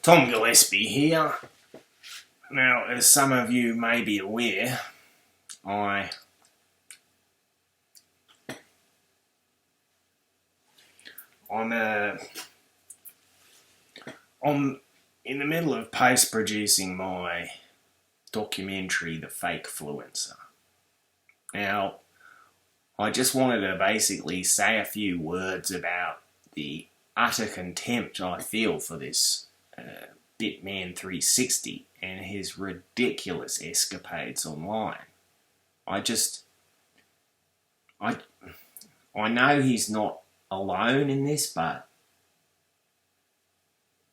Tom Gillespie here. Now, as some of you may be aware, I'm in the middle of post-producing my documentary, The Fakefluencer. Now, I just wanted to basically say a few words about the utter contempt I feel for this Bitman360 and his ridiculous escapades online. I know he's not alone in this, but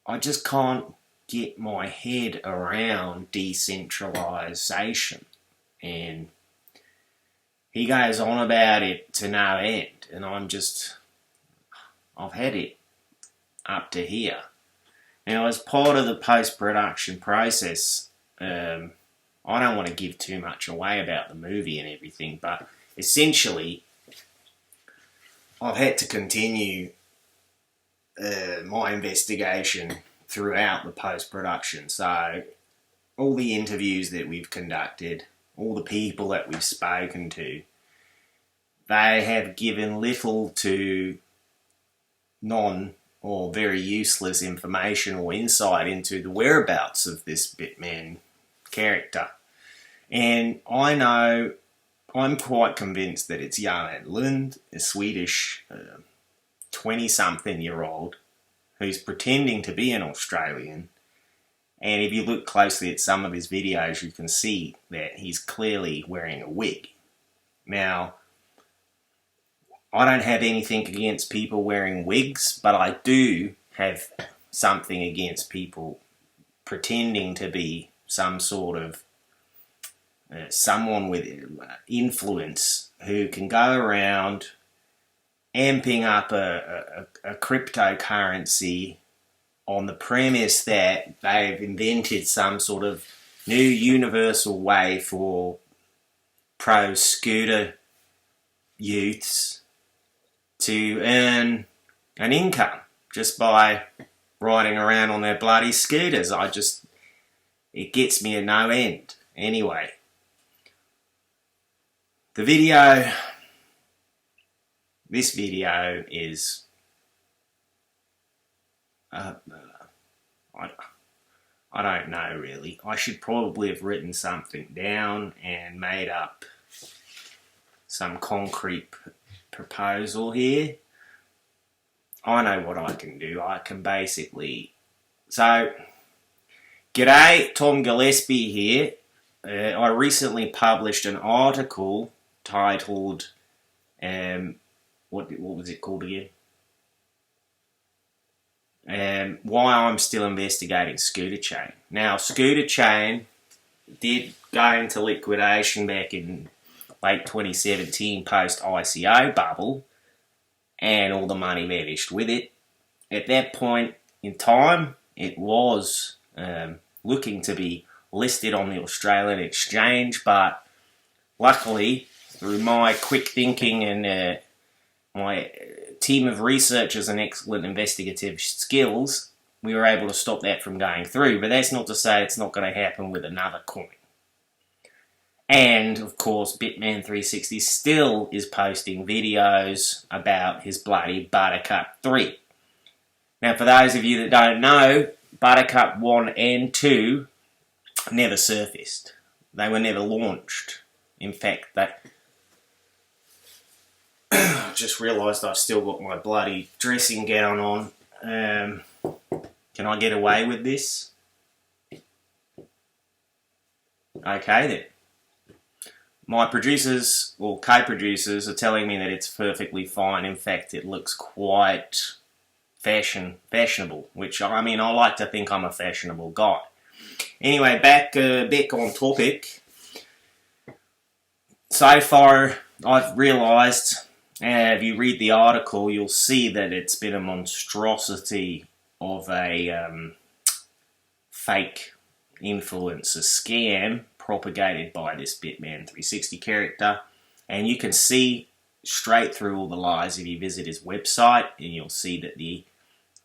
I just can't get my head around decentralisation. And he goes on about it to no end, and I've had it up to here. Now, as part of the post-production process, I don't want to give too much away about the movie and everything, but essentially, I've had to continue my investigation throughout the post-production. So, all the interviews that we've conducted, all the people that we've spoken to, they have given little to none or very useless information or insight into the whereabouts of this Bitman character. And I know, I'm quite convinced that it's Jan Lund, a Swedish 20-something-year-old who's pretending to be an Australian. And if you look closely at some of his videos, you can see that he's clearly wearing a wig. Now, I don't have anything against people wearing wigs, but I do have something against people pretending to be some sort of someone with influence who can go around amping up a cryptocurrency on the premise that they've invented some sort of new universal way for pro-scooter youths to earn an income just by riding around on their bloody scooters. It gets me at no end. Anyway, this video is, I don't know really. I should probably have written something down and made up some concrete proposal here. I know what I can do. I can basically... So, g'day, Tom Gillespie here. I recently published an article titled, what was it called again? Why I'm Still Investigating Scooter Chain. Now, Scooter Chain did go into liquidation back in late 2017 post-ICO bubble, and all the money vanished with it. At that point in time, it was looking to be listed on the Australian exchange, but luckily, through my quick thinking and my team of researchers and excellent investigative skills, we were able to stop that from going through. But that's not to say it's not going to happen with another coin. And, of course, Bitman360 still is posting videos about his bloody Buttercup 3. Now, for those of you that don't know, Buttercup 1 and 2 never surfaced. They were never launched. In fact, I just realised I've still got my bloody dressing gown on. Can I get away with this? Okay then. My producers, or co-producers, are telling me that it's perfectly fine. In fact, it looks quite fashionable, which, I like to think I'm a fashionable guy. Anyway, back on topic. So far, I've realised, if you read the article, you'll see that it's been a monstrosity of a fake influencer scam propagated by this Bitman360 character, and you can see straight through all the lies if you visit his website, and you'll see that the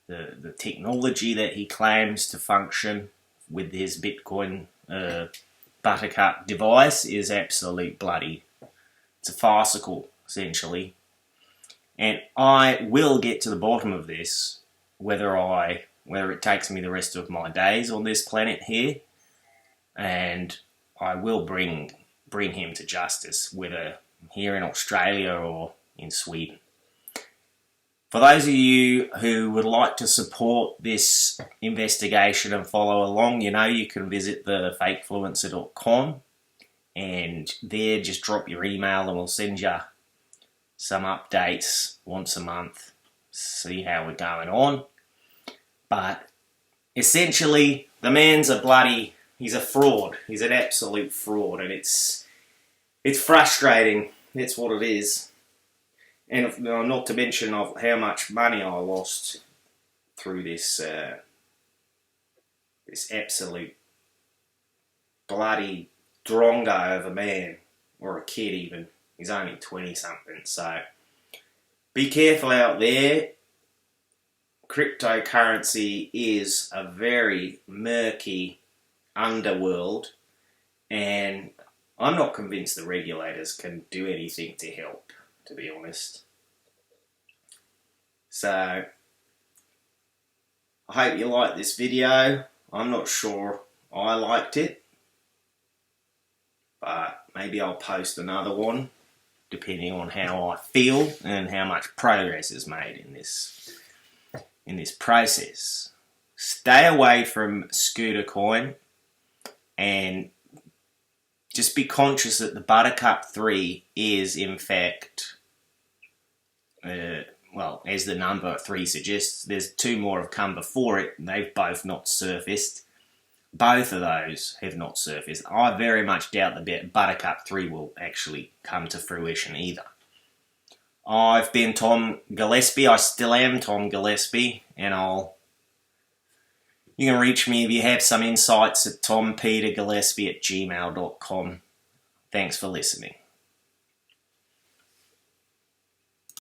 the technology that he claims to function with his Bitcoin Buttercup device is absolute bloody. It's a farcical, essentially. And I will get to the bottom of this, whether it takes me the rest of my days on this planet here, and I will bring him to justice, whether here in Australia or in Sweden. For those of you who would like to support this investigation and follow along, you can visit thefakefluencer.com, and there just drop your email and we'll send you some updates once a month, see how we're going on. But essentially, the man's he's a fraud. He's an absolute fraud, and it's frustrating. That's what it is. And not to mention of how much money I lost through this this absolute bloody drongo of a man, or a kid even. He's only 20-something, so be careful out there. Cryptocurrency is a very murky underworld, and I'm not convinced the regulators can do anything to help, to be honest. So, I hope you liked this video. I'm not sure I liked it, but maybe I'll post another one, depending on how I feel and how much progress is made in this process. Stay away from Scooter Coin, and just be conscious that the Buttercup 3 is, in fact, as the number 3 suggests, there's 2 more have come before it, and they've both not surfaced. Both of those have not surfaced. I very much doubt the Buttercup 3 will actually come to fruition either. I've been Tom Gillespie. I still am Tom Gillespie, and you can reach me if you have some insights at tompetergillespie@gmail.com. Thanks for listening.